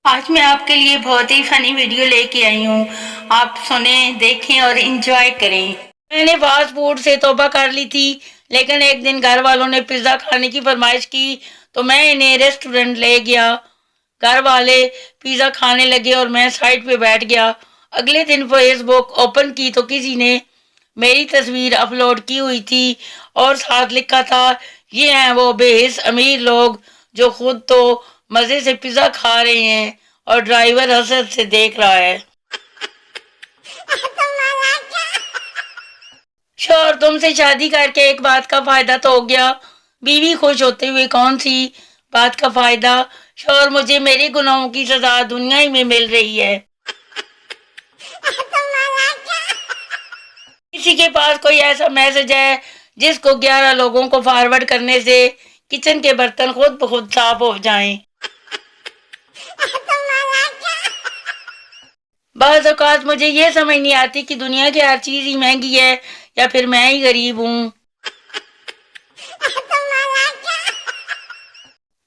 آج میں آپ کے لیے بہت ہی فنی ویڈیو لے کے آئی ہوں. آپ سنیں، دیکھیں اور انجوائے کریں. میں نے فاسٹ فوڈ سے توبہ کر لی تھی، لیکن ایک دن گھر والوں نے پیزا کھانے کی فرمائش کی تو میں انہیں ریسٹورنٹ لے گیا. گھر والے پیزا کھانے لگے اور میں سائڈ پہ بیٹھ گیا. اگلے دن فیس بک اوپن کی تو کسی نے میری تصویر اپلوڈ کی ہوئی تھی اور ساتھ لکھا تھا، یہ ہیں وہ بے حس امیر لوگ جو خود تو مزے سے پیزا کھا رہے ہیں اور ڈرائیور حسرت سے دیکھ رہا ہے. شوہر تم سے شادی کر کے ایک بات کا فائدہ تو ہو گیا، بیوی خوش ہوتے ہوئے کون سی بات کا فائدہ؟ شوہر مجھے میرے گناہوں کی سزا دنیا ہی میں مل رہی ہے. کسی کے پاس کوئی ایسا میسج ہے جس کو 11 لوگوں کو فارورڈ کرنے سے کچن کے برتن خود بخود صاف ہو جائیں؟ بعض اوقات مجھے یہ سمجھ نہیں آتی کہ دنیا کی ہر چیز ہی مہنگی ہے یا پھر میں ہی غریب ہوں.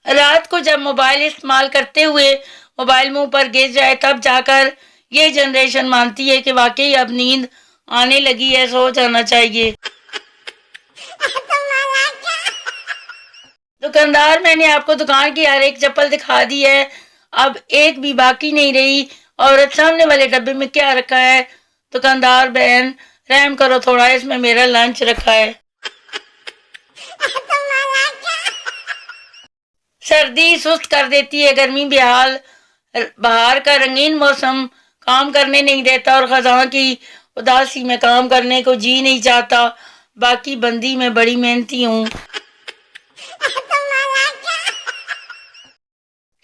رات کو جب موبائل استعمال کرتے ہوئے موبائل منہ پر گر جائے تب جا کر یہ جنریشن مانتی ہے کہ واقعی اب نیند آنے لگی ہے، سو جانا چاہیے. دکاندار، میں نے آپ کو دکان کی ہر ایک چپل دکھا دی ہے، اب ایک بھی باقی نہیں رہی. عورت، سامنے والے ڈبے میں کیا رکھا ہے؟ دکاندار، بہن رحم کرو تھوڑا، اس میں میرا لنچ رکھا ہے. سردی سست کر دیتی ہے، گرمی بحال، بہار کا رنگین موسم کام کرنے نہیں دیتا اور خزاں کی اداسی میں کام کرنے کو جی نہیں چاہتا. باقی بندی میں بڑی محنتی ہوں.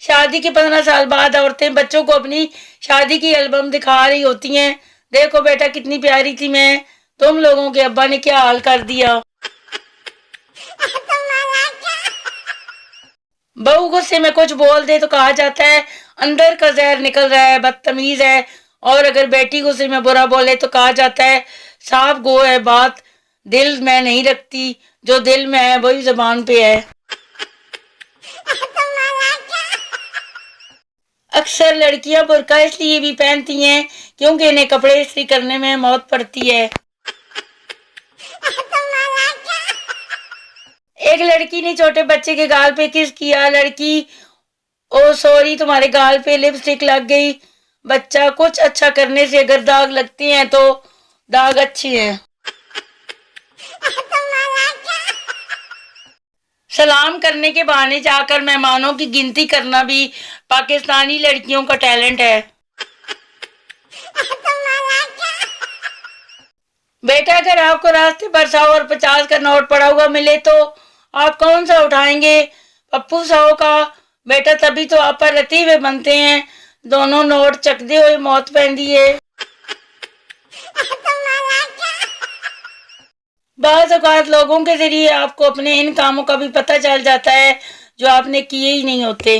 شادی کے 15 سال بعد عورتیں بچوں کو اپنی شادی کی البم دکھا رہی ہوتی ہیں، دیکھو بیٹا کتنی پیاری تھی میں، تم لوگوں کے ابا نے کیا حال کر دیا. بہو غصے میں کچھ بول دے تو کہا جاتا ہے اندر کا زہر نکل رہا ہے، بدتمیز ہے. اور اگر بیٹی غصے میں برا بولے تو کہا جاتا ہے صاف گو ہے، بات دل میں نہیں رکھتی، جو دل میں ہے وہی زبان پہ ہے. اکثر لڑکیاں برقع اس لیے بھی پہنتی ہیں کیونکہ انہیں کپڑے استری کرنے میں موت پڑتی ہے. ایک لڑکی نے چھوٹے بچے کے گال پہ کس کیا، لڑکی او سوری تمہارے گال پہ لپسٹک لگ گئی. بچہ، کچھ اچھا کرنے سے اگر داغ لگتے ہیں تو داغ اچھے ہیں. سلام کرنے کے بہانے جا کر مہمانوں کی گنتی کرنا بھی پاکستانی لڑکیوں کا ٹیلنٹ ہے. بیٹا، اگر آپ کو راستے پر 100 اور 50 کا نوٹ پڑا ہوا ملے تو آپ کون سا اٹھائیں گے؟ پپو 100 کا. بیٹا، تبھی تو آپ پر لطیفے بنتے ہیں، دونوں نوٹ چکدے ہوئے موت پہندی ہے. بعض اوقات لوگوں کے ذریعے آپ کو اپنے ان کاموں کا بھی پتہ چل جاتا ہے جو آپ نے کیے ہی نہیں ہوتے.